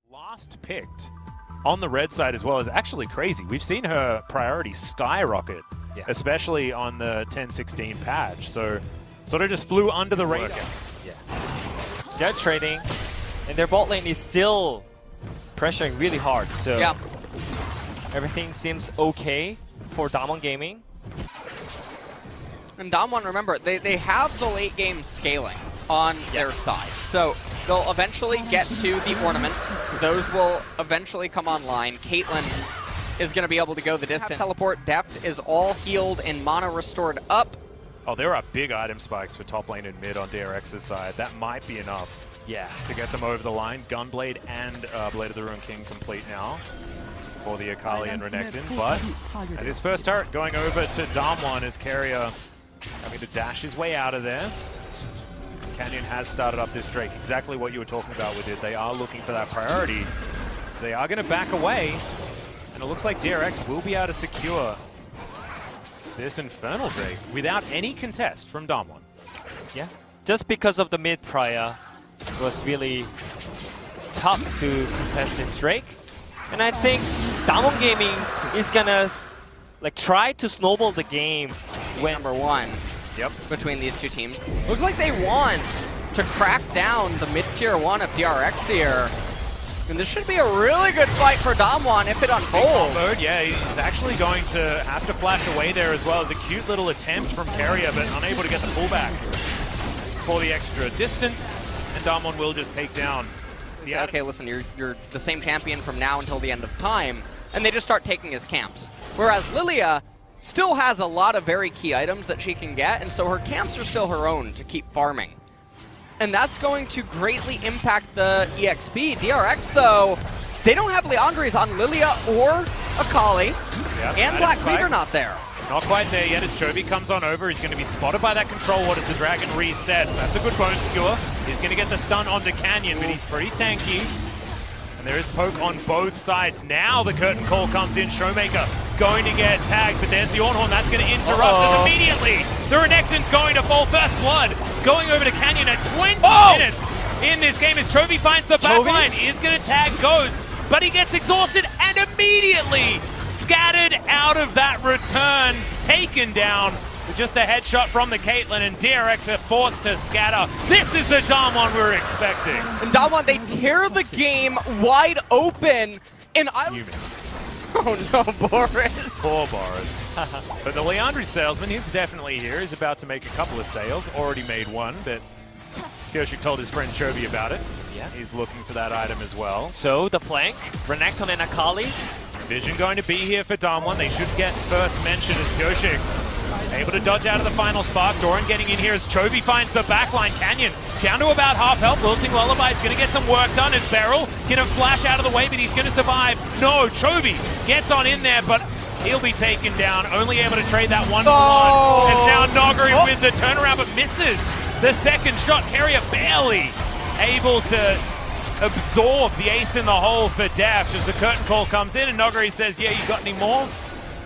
Last picked on the red side as well is actually crazy. We've seen her priority skyrocket, especially on the 10-16 patch. So sort of just flew under the radar. They're trading, and their bot lane is still pressuring really hard. So everything seems okay for Damwon Gaming. And Damwon, remember, they have the late game scaling on their side. So they'll eventually get to the ornaments. Those will eventually come online. Caitlyn is going to be able to go the distance. Teleport depth is all healed and mana restored up. Oh, there are big item spikes for top lane and mid on DRX's side. That might be enough to get them over the line. Gunblade and Blade of the Ruined King complete now for the Akali and Renekton. But at his first turret going over to Damwon as Carrier having to dash his way out of there. Canyon has started up this Drake. Exactly what you were talking about with it. They are looking for that priority. They are going to back away. And it looks like DRX will be able to secure this Infernal Drake without any contest from Damwon. Yeah, just because of the mid prior, it was really tough to contest this Drake. And I think Damwon Gaming is gonna try to snowball the game when number one between these two teams. Looks like they want to crack down the mid-tier one of DRX here. And this should be a really good fight for Damwon if it unfolds. Yeah, he's actually going to have to flash away there as well as a cute little attempt from Carrier, but unable to get the pullback for the extra distance. And Damwon will just take down the okay, listen, you're the same champion from now until the end of time, and they just start taking his camps. Whereas Lilia still has a lot of very key items that she can get, and so her camps are still her own to keep farming. And that's going to greatly impact the EXP. DRX, though, they don't have Leandres on Lilia or Akali, and Black Cleaver not there. Not quite there yet as Chovy comes on over. He's going to be spotted by that control ward as the Dragon reset. That's a good bone skewer. He's going to get the stun onto Canyon, but he's pretty tanky. And there is poke on both sides. Now the curtain call comes in. Showmaker going to get tagged, but there's the Ornhorn. That's going to interrupt us immediately. The Renekton's going to fall. First blood going over to Canyon at 20 minutes in this game as Chovy finds the backline. Is going to tag Ghost, but he gets exhausted and immediately scattered out of that return. Taken down with just a headshot from the Caitlyn, and DRX are forced to scatter. This is the Damwon we were expecting. And Damwon, they tear the game wide open. And oh no, Boris. Poor Boris. But the Leandre salesman, he's definitely here. He's about to make a couple of sales. Already made one, but Kyoshik told his friend Chovy about it. Yeah. He's looking for that item as well. So the flank, Renekton and Akali. Vision going to be here for Damwon. They should get first mention as Kyoshik able to dodge out of the final spark. Doran getting in here as Chovy finds the backline. Canyon down to about half health. Wilting Lullaby is going to get some work done as Beryl going to flash out of the way, but he's going to survive. No, Chovy gets on in there, but he'll be taken down. Only able to trade that 1-for-1. As now Nogari with the turnaround, but misses the second shot. Carrier barely able to absorb the ace in the hole for Deft as the curtain call comes in, and Nogari says, yeah, you got any more?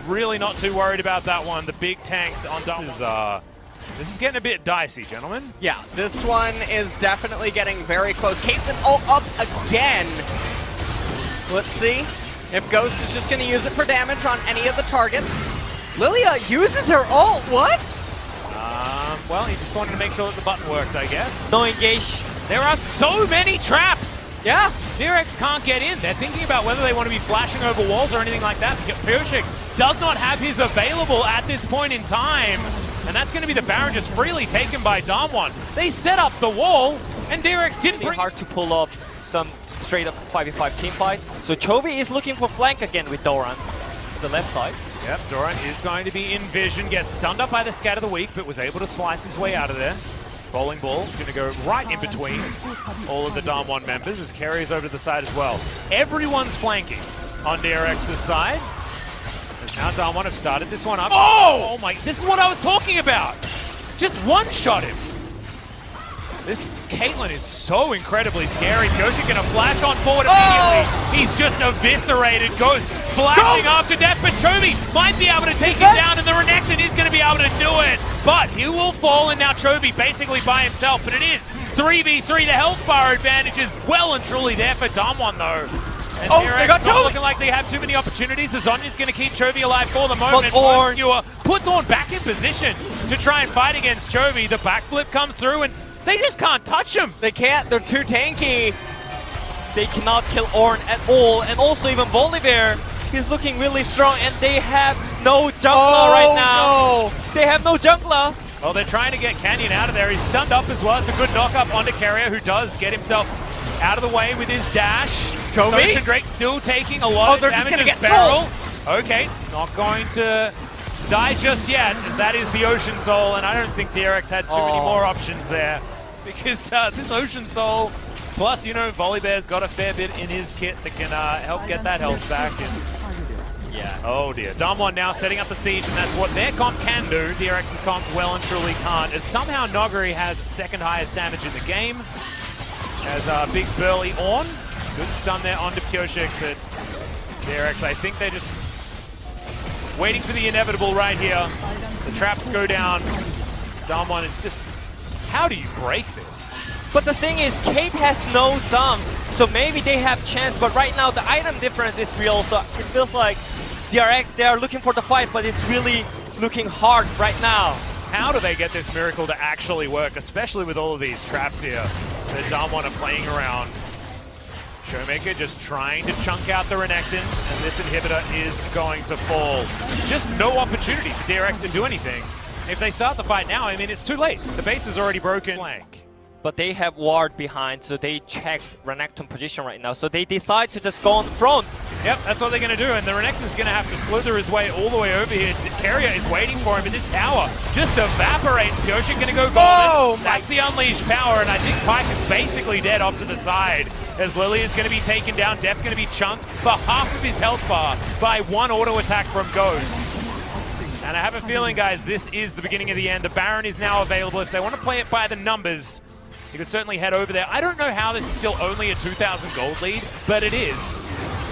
Really not too worried about that one. The big tanks on this is getting a bit dicey, gentlemen. Yeah, this one is definitely getting very close. Caitlyn ult up again. Let's see if Ghost is just going to use it for damage on any of the targets. Lilia uses her ult, what? Well, he just wanted to make sure that the button worked, I guess. No engage. There are so many traps! Yeah. DRX can't get in. They're thinking about whether they want to be flashing over walls or anything like that. Kyoshik does not have his available at this point in time. And that's going to be the Baron just freely taken by Damwon. They set up the wall, and DRX didn't bring... hard to pull up some straight up 5v5 team fight. So Chovy is looking for flank again with Doran to the left side. Yep, Doran is going to be in vision, gets stunned up by the Scat of the Week, but was able to slice his way out of there. Bowling ball going to go right in between all of the Damwon members as Carrier's over to the side as well. Everyone's flanking on DRX's side. As now Damwon have started this one up. Oh my, this is what I was talking about. Just one-shot him. This Caitlyn is so incredibly scary. Kyoshik going to flash on forward immediately. He's just eviscerated. Ghost flashing after death, but Chovy might be able to take him down, and the Renekton is going to be able to do it. But he will fall, and now Chovy basically by himself. But it is 3v3, the health bar advantage is well and truly there for Damwon though. And They got not Chovy. looking like they have too many opportunities. Azonya's going to keep Chovy alive for the moment. Ornn Skewer puts Ornn back in position to try and fight against Chovy. The backflip comes through and they just can't touch him. They can't. They're too tanky. They cannot kill Ornn at all, and also even WildRifter, he's looking really strong, and they have no jungler right now. No. They have no jungler. Well, they're trying to get Canyon out of there. He's stunned up as well. It's a good knock-up onto Carrier, who does get himself out of the way with his dash. Chovy? Ocean Drake still taking a lot of they're just damage gonna as get Barrel. Okay, not going to die just yet, as that is the Ocean Soul, and I don't think DRX had too many more options there. Because this Ocean Soul, plus, you know, Volibear's got a fair bit in his kit that can help get that health back. And yeah. Oh dear. Damwon now setting up the siege, and that's what their comp can do. DRX's comp well and truly can't, as somehow Noguri has second highest damage in the game. As big burly Ornn. Good stun there onto Pyoshik, but DRX, I think they're just waiting for the inevitable right here. The traps go down. Damwon is just... How do you break this? But the thing is, Kate has no sums, so maybe they have chance, but right now the item difference is real, so it feels like DRX, they are looking for the fight, but it's really looking hard right now. How do they get this miracle to actually work, especially with all of these traps here that Damwon are playing around? Showmaker just trying to chunk out the Renekton, and this inhibitor is going to fall. Just no opportunity for DRX to do anything. If they start the fight now, I mean, it's too late. The base is already broken. But they have ward behind, so they checked Renekton position right now, so they decide to just go on the front. Yep, that's what they're going to do, and the Renekton's going to have to slither his way all the way over here. Carrier is waiting for him, but this tower just evaporates. Pyoshik going to go golden. Oh, that's the unleashed power, and I think Pyke is basically dead off to the side, as Lily is going to be taken down. Def going to be chunked for half of his health bar by one auto attack from Ghost. And I have a feeling, guys, this is the beginning of the end. The Baron is now available. If they want to play it by the numbers, you can certainly head over there. I don't know how this is still only a 2,000 gold lead, but it is.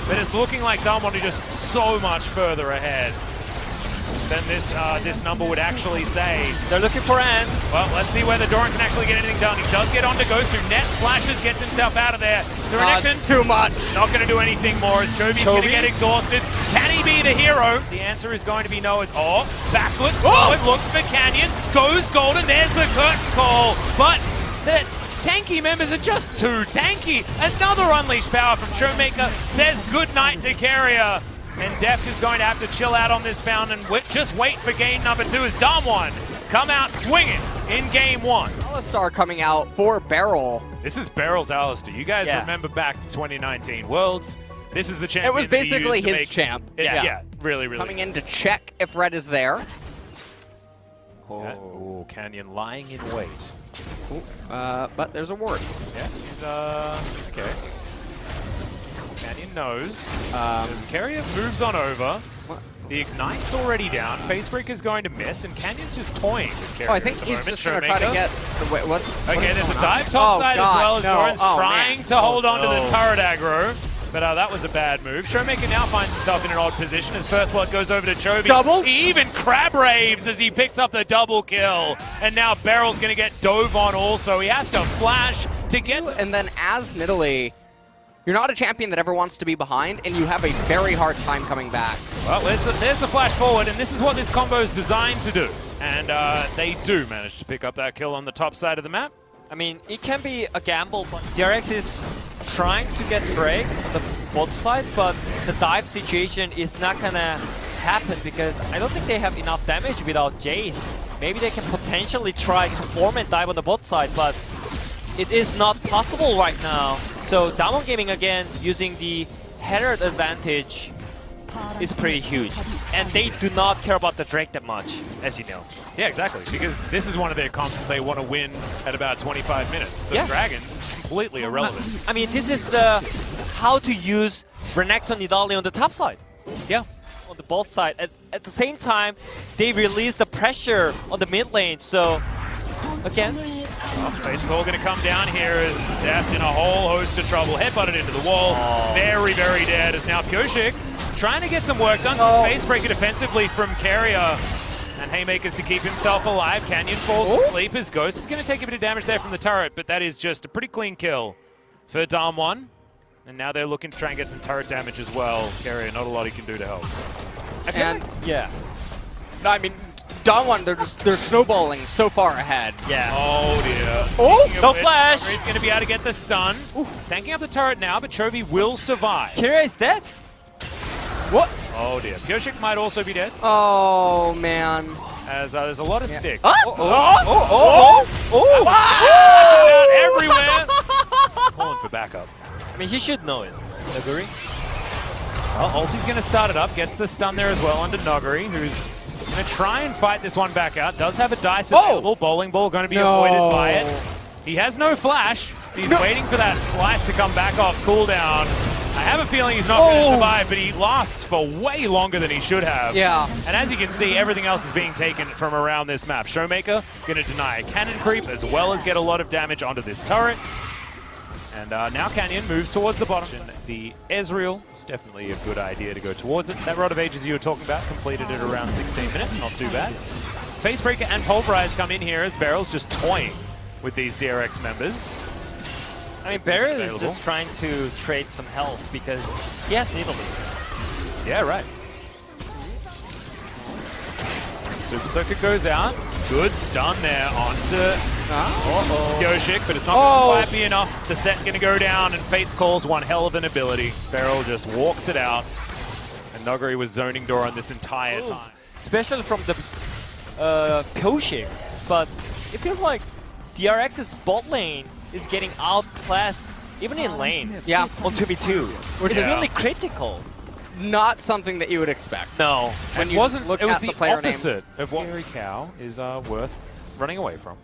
But it's looking like Damwon are just so much further ahead than this number would actually say. They're looking for Anne. Well, let's see whether Doran can actually get anything done. He does get onto Ghost, who nets, flashes, gets himself out of there. The Renekton, Too much. not going to do anything more as Chovy's going to get exhausted. Can he be the hero? The answer is going to be no, as backflips forward, looks for Canyon, goes golden, there's the curtain call. But the tanky members are just too tanky. Another unleashed power from Showmaker says goodnight to Carrier. And Deft is going to have to chill out on this fountain. Just wait for game number 2 as Damwon come out swinging in game 1. Alistar coming out for Barrel. This is Barrel's Alistar. You guys remember back to 2019 Worlds. This is the champion. It was basically his champ. Yeah, really. Coming in to check if Red is there. Oh, Canyon lying in wait. But there's a ward. Yeah, he's okay. Canyon knows. As Carrier moves on over. What? The Ignite's already down. Facebreaker's going to miss, and Canyon's just toying with Carrier. Oh, I think he's just going to try to get the what? Okay, there's a dive topside as well as Doran's trying to hold on to the turret aggro. But that was a bad move. Showmaker now finds himself in an odd position as first blood goes over to Chovy. Double? He even crab raves as he picks up the double kill. And now Barrel's going to get dove on also. He has to flash to get... And then as Nidalee, you're not a champion that ever wants to be behind, and you have a very hard time coming back. Well, there's the flash forward, and this is what this combo is designed to do. And they do manage to pick up that kill on the top side of the map. I mean, it can be a gamble, but DRX is trying to get Drake on the bot side, but the dive situation is not gonna happen because I don't think they have enough damage without Jace. Maybe they can potentially try to form and dive on the bot side, but it is not possible right now. So Damwon Gaming again using the header advantage is pretty huge. And they do not care about the Drake that much, as you know. Yeah, exactly, because this is one of their comps that they want to win at about 25 minutes. So Dragon's completely irrelevant. I mean, this is how to use Renekton Nidalee on the top side. Yeah. On the bot side. At the same time, they release the pressure on the mid lane, so again. Fate's Call going to come down here as Deft in a whole host of trouble. Headbutted into the wall. Very, very dead as now Pyoshik trying to get some work done. Facebreaker defensively from Carrier. And haymakers to keep himself alive. Canyon falls asleep. His Ghost is going to take a bit of damage there from the turret, but that is just a pretty clean kill for Damwon. And now they're looking to try and get some turret damage as well. Carrier, not a lot he can do to help. And Yeah. I mean, Damwon, they're snowballing so far ahead. Yeah. Oh dear. Oh, Speaking of no which, flash. He's going to be able to get the stun. Tanking up the turret now, but Chovy will survive. Kira is dead. What? Oh dear. Pyoshik might also be dead, Oh, man. as there's a lot of stick. Out everywhere. Calling for backup. I mean, he should know it. Agree? Well, Ulti's going to start it up. Gets the stun there as well onto Noguri, who's going to try and fight this one back out. Does have a dice available. Bowling ball going to be avoided by it. He has no flash. He's waiting for that slice to come back off cooldown. I have a feeling he's not going to survive, but he lasts for way longer than he should have. Yeah. And as you can see, everything else is being taken from around this map. Showmaker going to deny a cannon creep as well as get a lot of damage onto this turret. And now Canyon moves towards the bottom. The Ezreal is definitely a good idea to go towards it. That Rod of Ages you were talking about completed at around 16 minutes, not too bad. Facebreaker and Pulverize come in here as Barrel's just toying with these DRX members. I mean, Barrel is just trying to trade some health because he has Needle. Yeah, right. Super Soaker goes out. Good stun there onto Pyoshik, but it's not going to quite be enough. The set going to go down, and Fates calls one hell of an ability. Barrel just walks it out, and Noguri was zoning Doran this entire time. Especially from the Pyoshik, but it feels like DRX's bot lane is getting outclassed even in lane. Yeah. On 2v2. It's really critical. Not something that you would expect. No. When It you wasn't. look It was at the the player opposite names. of what Scary Cow is worth running away from.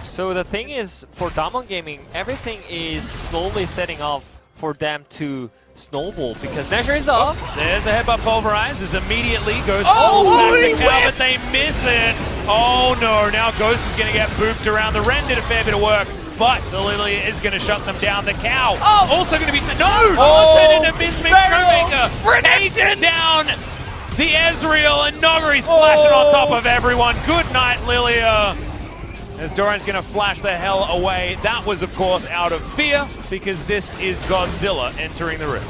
So the thing is, for Damwon Gaming, everything is slowly setting up for them to snowball because Nashor is up. There's a headbutt Pulverizes, immediately goes balls back to Cow, but they miss it. Oh no, now Ghost is going to get booped around. The Ren did a fair bit of work, but the Lilia is going to shut them down. The Cow also going to be... Sent into Mincemeat Showmaker. Takes down the Ezreal, and Noguri's flashing on top of everyone. Good night, Lilia. As Doran's going to flash the hell away. That was, of course, out of fear, because this is Godzilla entering the rift.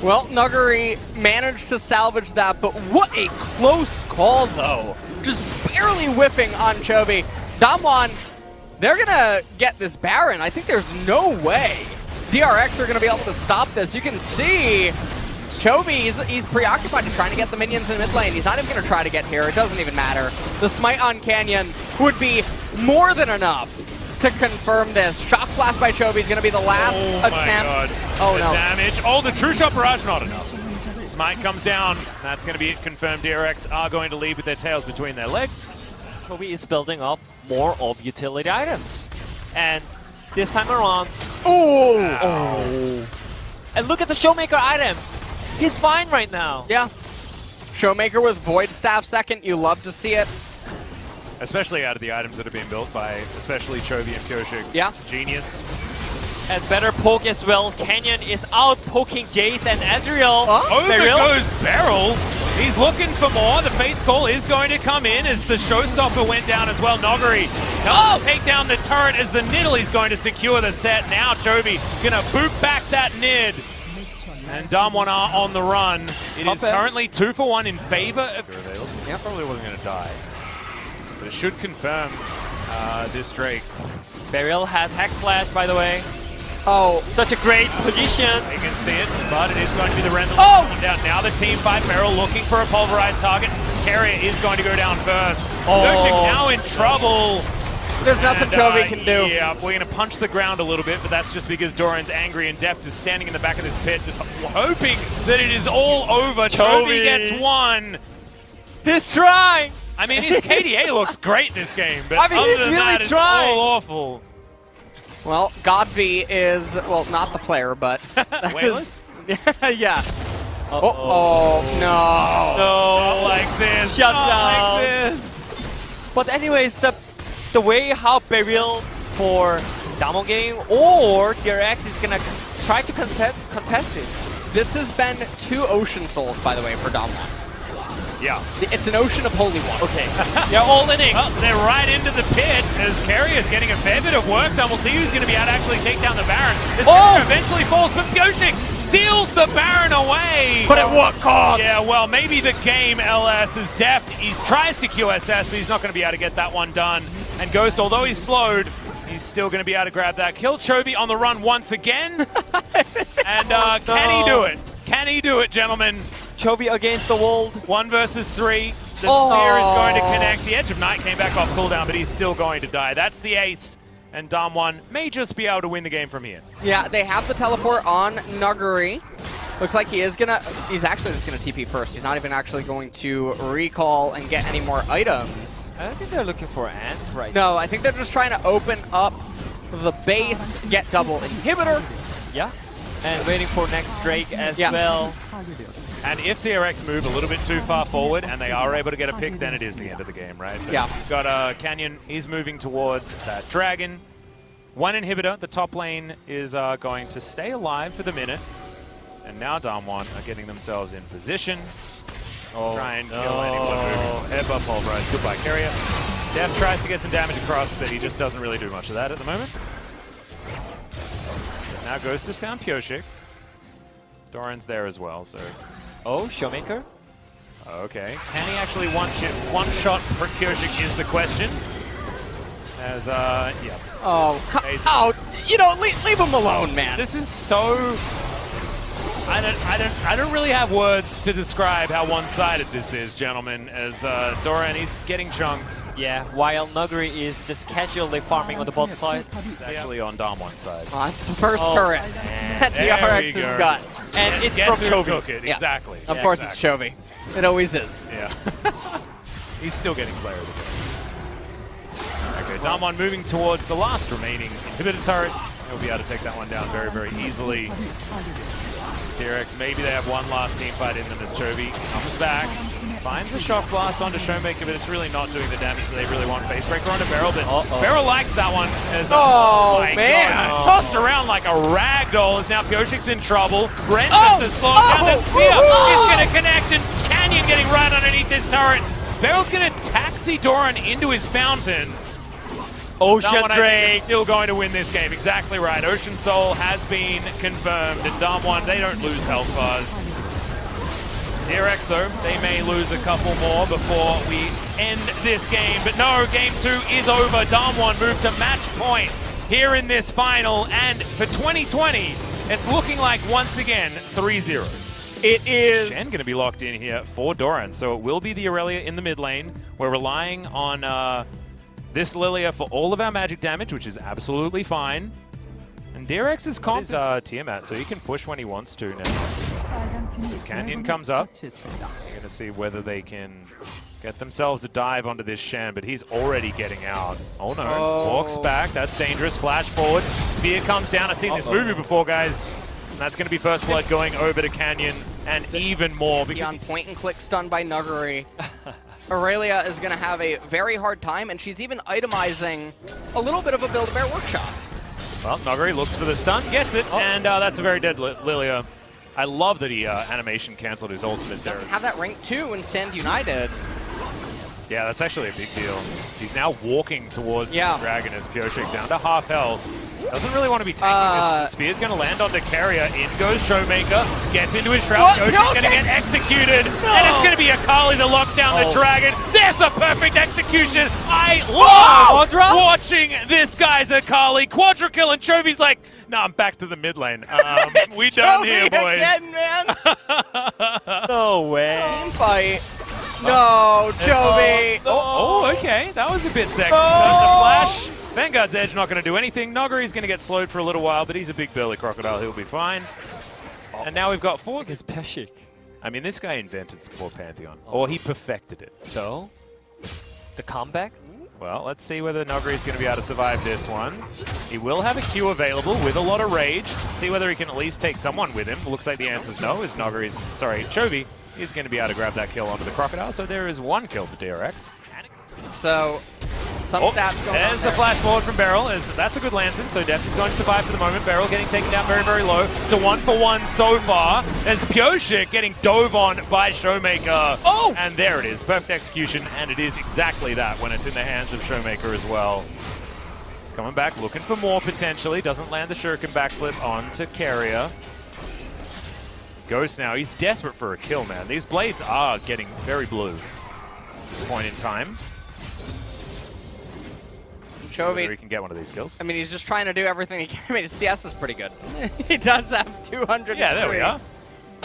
Well, Noguri managed to salvage that, but what a close call, though. Just barely whiffing on Chovy. Damwon, they're going to get this Baron. I think there's no way DRX are going to be able to stop this. You can see Chovy, he's preoccupied just trying to get the minions in mid lane. He's not even going to try to get here. It doesn't even matter. The smite on Canyon would be more than enough to confirm this. Shock blast by Chovy is going to be the last attempt. My God. Oh, the no. damage. Oh, the true shot barrage, not enough. Smite comes down. That's going to be it confirmed. DRX are going to lead with their tails between their legs. Chovy is building up more of utility items. And this time around, and look at the Showmaker item. He's fine right now. Yeah. Showmaker with Void Staff second. You love to see it. Especially out of the items that are being built by especially Chovy and Pyoshik. Yeah. Genius. And better poke as well. Canyon is out poking Jace and Ezreal. Over goes Beryl. He's looking for more. The Fates Call is going to come in as the Showstopper went down as well. Noguri take down the turret as the Nidalee is going to secure the set. Now Chovy going to boot back that Nid. And Damwon are on the run. It is currently 2-for-1 in favor of... Yep. Probably wasn't going to die. But it should confirm this Drake. Beryl has Hex Flash, by the way. Oh, such a great position. They can see it, but it is going to be the Rendell come down. Now the team fight. Beryl looking for a pulverized target. Carrier is going to go down first. Pyoshik now in trouble. There's nothing Chovy can do. Yeah, we're going to punch the ground a little bit, but that's just because Doran's angry and Deft is standing in the back of this pit, just hoping that it is all over. Chovy gets one. He's trying. I mean, his KDA looks great this game, but I mean, other he's than really that, it's trying. all awful. Well, Godby is, well, not the player, but... Wayless? Yeah. Oh, no. No, like this. Shut down. Like this. But anyways, the way how Beryl for Damwon Gaming or DRX is gonna try to contest this. This has been 2 Ocean Souls, by the way, for Damwon. Yeah. It's an ocean of holy water. Okay. They're all inning. Well, they're right into the pit as Carrier's getting a fair bit of work done. We'll see who's going to be able to actually take down the Baron. This Carrier eventually falls, but Pioshik steals the Baron away. But at what cost? Yeah, well, maybe the game LS is deft. He tries to QSS, but he's not going to be able to get that one done. And Ghost, although he's slowed, he's still going to be able to grab that kill. Chovy on the run once again. And can he do it? Can he do it, gentlemen? Chovy against the wall. 1 versus 3. The spear is going to connect. The Edge of Night came back off cooldown, but he's still going to die. That's the ace. And Damwon may just be able to win the game from here. Yeah, they have the teleport on Nuguri. Looks like he's actually just gonna TP first. He's not even actually going to recall and get any more items. I don't think they're looking for Ant right No, I think they're just trying to open up the base, get double inhibitor. Yeah. And waiting for next Drake as Yeah. well. And if DRX move a little bit too far forward and they are able to get a pick, then it is the end of the game, right? But Yeah. you've got Canyon, he's moving towards that dragon. 1 inhibitor, the top lane is going to stay alive for the minute. And now Damwon are getting themselves in position. Try and kill anyone moving. Headbutt pulverized. Goodbye, Carrier. Def tries to get some damage across, but he just doesn't really do much of that at the moment. Now Ghost has found Pioshik. Doran's there as well, so... Oh, Showmaker? Okay. Can he actually one-shot Pioshik is the question. As, yeah. Oh, you know, leave him alone, man. This is so... I don't really have words to describe how one-sided this is, gentlemen, as Doran, he's getting chunked. Yeah, while Nuguri is just casually farming on the bot side. He's actually on Damwon's side. That's the first turret that DRX has got. And it's Guess from who Chovy. took it? Yeah. Exactly. Of course it's Chovy. It always is. Yeah. He's still getting player of the game. Okay, Damwon moving towards the last remaining inhibitor turret. He'll be able to take that one down very, very easily. DRX, maybe they have one last team fight in them as Chovy comes back, finds a shock blast onto Showmaker, but it's really not doing the damage that they really want. Face breaker onto Beryl, but Beryl likes that one. As, my man. God, tossed around like a ragdoll as now Pioshik's in trouble. Ren just to slow down the spear. It's going to connect, and Canyon getting right underneath this turret. Beryl's going to taxi Doran into his fountain. Ocean Drake still going to win this game. Exactly right. Ocean Soul has been confirmed. And Damwon, they don't lose health bars. DRX, though, they may lose a couple more before we end this game. But no, game 2 is over. Damwon moved to match point here in this final. And for 2020, it's looking like, once again, 3 zeros. It is. Shen going to be locked in here for Doran. So it will be the Aurelia in the mid lane. We're relying on... this Lilia for all of our magic damage, which is absolutely fine. And DRX's comp is Tiamat, so he can push when he wants to now. As Canyon comes up, we're going to see whether they can get themselves a dive onto this Shen, but he's already getting out. Oh no, walks back, that's dangerous, flash forward. Spear comes down, I've seen this movie before, guys. And that's going to be first blood going over to Canyon, and even more. Beyond point and click stun by Nuguri. Aurelia is going to have a very hard time, and she's even itemizing a little bit of a Build-A-Bear workshop. Well, Nuguri looks for the stun, gets it, and that's a very dead Lilia. I love that he animation canceled his ultimate there. Doesn't have that rank 2 and Stand United. Yeah, that's actually a big deal. He's now walking towards the dragon as Pioshik down to half health. Doesn't really want to be taking this. The spear's going to land on the carrier. In goes Showmaker. Gets into his shroud. Pioshik's going to get executed. And it's going to be Akali that locks down the dragon. There's the perfect execution. I love watching this guy's Akali. Quadra kill, and Chovy's like, no, I'm back to the mid lane. We done here, boys. Again, man. No way. Team fight. No, Chovy. Oh, okay. That was a bit sexy. That's a flash. Vanguard's Edge not going to do anything. Nuguri's going to get slowed for a little while, but he's a big burly crocodile. He'll be fine. And now we've got 4. It's Pioshik. I mean, this guy invented support Pantheon. Or he perfected it. So, the comeback? Well, let's see whether Nuguri's going to be able to survive this one. He will have a Q available with a lot of rage. See whether he can at least take someone with him. Looks like the answer's no, as Chovy is going to be able to grab that kill onto the crocodile. So there is 1 kill for DRX. So some Oh, stats going there's on the there. flash forward from Beryl. That's a good lantern, so Deft is going to survive for the moment. Beryl getting taken down very, very low. It's a 1-for-1 so far. There's Pioshik getting dove on by Showmaker. Oh! And there it is. Perfect execution, and it is exactly that when it's in the hands of Showmaker as well. He's coming back, looking for more potentially. Doesn't land the shuriken backflip onto Carrier. Ghost now, he's desperate for a kill, man. These blades are getting very blue at this point in time. Chovy, He can get one of these kills. I mean, he's just trying to do everything he can. I mean, his CS is pretty good. He does have 200. Yeah, there we are.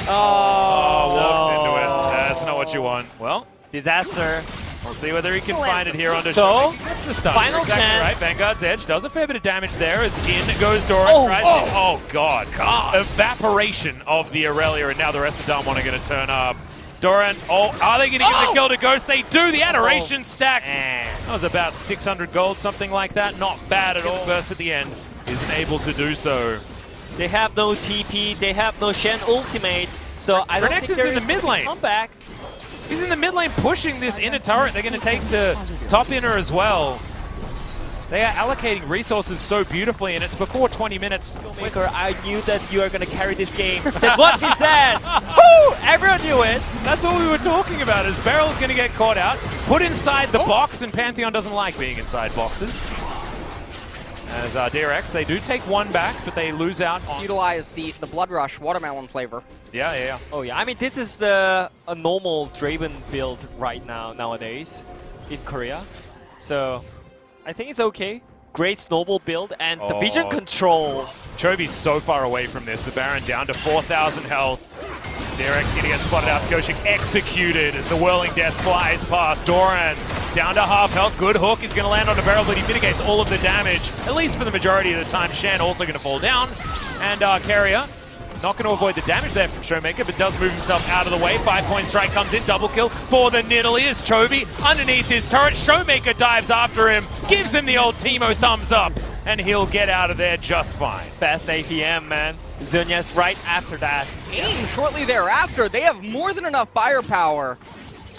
Oh, Walks into it. That's not what you want. Well, Disaster. we'll see whether he can find it here on the So, That's the stun. final Exactly chance. right. Vanguard's Edge does a fair bit of damage there as in goes Doran. Oh, God. Evaporation of the Aurelia, and now the rest of Damwon are going to turn up. Doran, are they going to give the kill to Ghost? They do. The adoration stacks. That was about 600 gold, something like that. Not bad at all. Burst at the end isn't able to do so. They have no TP, they have no Shen ultimate, so I don't think Renekton's there in the is mid lane. comeback. He's in the mid lane pushing this inner turret. They're going to take the top inner as well. They are allocating resources so beautifully, and it's before 20 minutes. Maker, I knew that you are going to carry this game. That's what he said. Woo! Everyone knew it. That's what we were talking about, is Beryl's going to get caught out, put inside the box, and Pantheon doesn't like being inside boxes. As DRX, they do take one back, but they lose out on... Utilize the Blood Rush watermelon flavor. Yeah. Oh yeah, I mean this is a normal Draven build right now nowadays in Korea, so I think it's okay. Great snowball build and the vision control. Chovy's so far away from this. The Baron down to 4,000 health. DRX going to get spotted out. Pioshik executed as the Whirling Death flies past. Doran down to half health. Good hook. He's going to land on the barrel, but he mitigates all of the damage, at least for the majority of the time. Shen also going to fall down. And Carrier not going to avoid the damage there from Showmaker, but does move himself out of the way. 5-point strike comes in. Double kill for the Nidalee as Chovy underneath his turret. Showmaker dives after him, gives him the old Teemo thumbs up, and he'll get out of there just fine. Fast APM, man. Zunya's right after that. And shortly thereafter, they have more than enough firepower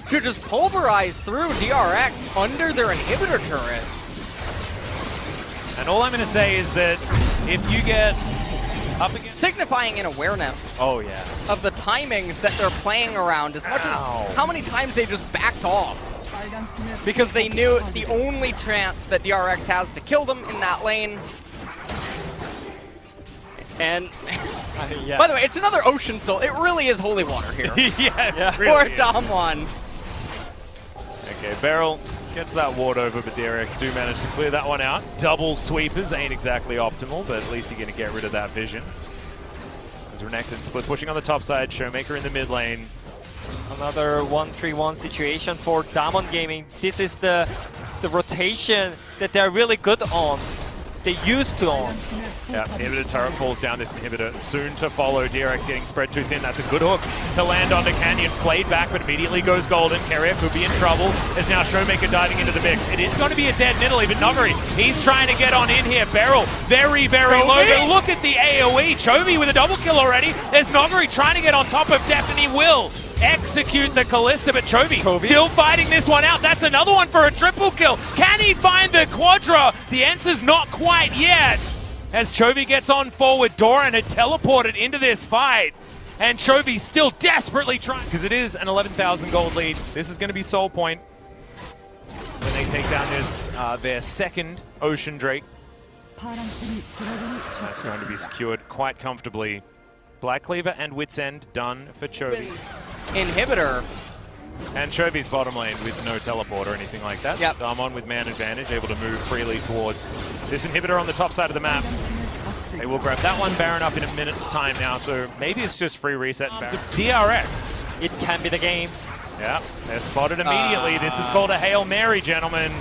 to just pulverize through DRX under their inhibitor turret. And all I'm going to say is that if you get up against... Signifying an awareness Oh, yeah. of the timings that they're playing around, as much as how many times they just backed off. Because they knew the only chance that DRX has to kill them in that lane. And Yeah. by the way, it's another Ocean Soul. It really is holy water here. yeah, For really is. Damwon. Okay, Beryl gets that ward over, but DRX do manage to clear that one out. Double sweepers ain't exactly optimal, but at least you're going to get rid of that vision. As Renekton split pushing on the top side, Showmaker in the mid lane. Another 1-3-1 situation for Damwon Gaming. This is the rotation that they're really good on. They used to on. Yeah, inhibitor turret falls down. This inhibitor soon to follow. DRX getting spread too thin. That's a good hook to land onto Canyon. Flayed back, but immediately goes golden. Carrier could be in trouble. As now Showmaker diving into the mix. It is going to be a dead Nidalee, but Nuggery, he's trying to get on in here. Beryl, very, very low. But look at the AoE. Chovy with a double kill already. There's Nuggery trying to get on top of Deft, and he will execute the Callista, but Chovy still fighting this one out. That's another one for a triple kill. Can he find the Quadra? The answer's not quite yet. As Chovy gets on forward, Doran had teleported into this fight, and Chovy still desperately trying, because it is an 11,000 gold lead. This is going to be Soul Point when they take down this, their second Ocean Drake. That's going to be secured quite comfortably. Black Cleaver and Wit's End done for Chovy. Inhibitor. And Chovy's bottom lane with no teleport or anything like that. Yep. So I'm on with man advantage, able to move freely towards this inhibitor on the top side of the map. They will grab that one. Baron up in a minute's time now, so maybe it's just free reset. Baron. DRX. It can be the game. Yeah, they're spotted immediately. This is called a Hail Mary, gentlemen.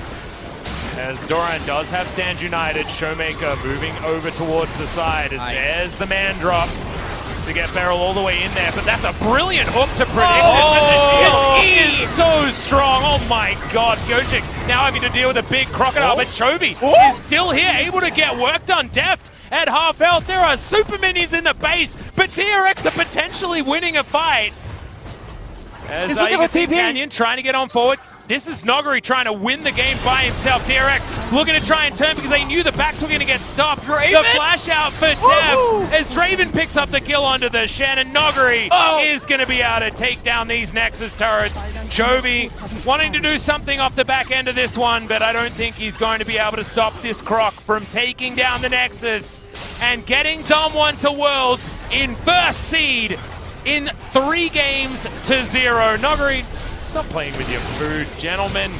As Doran does have Stand United, Showmaker moving over towards the side as there's the man drop to get Beryl all the way in there, but that's a brilliant hook to predict. Oh! He is so strong. Oh my God, Pioshik now having to deal with a big crocodile, but Chovy is still here, able to get work done. Deft at half health. There are super minions in the base, but DRX are potentially winning a fight. As He's looking you can for see TP. Canyon trying to get on forward. This is Noguri trying to win the game by himself. DRX looking to try and turn because they knew the backs were going to get stopped. Draven? The flash out for Dev as Draven picks up the kill onto the Shen, and Noguri is going to be able to take down these Nexus turrets. Chovy wanting to do something off the back end of this one, but I don't think he's going to be able to stop this Croc from taking down the Nexus and getting Dom1 to Worlds in first seed in 3 games to 0. Noguri, stop playing with your food, gentlemen.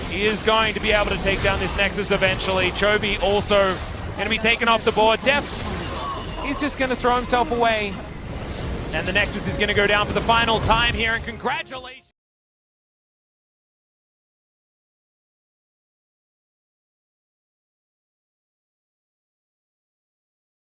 He is going to be able to take down this Nexus eventually. Chovy also going to be taken off the board. Def, he's just going to throw himself away. And the Nexus is going to go down for the final time here, and congratulations.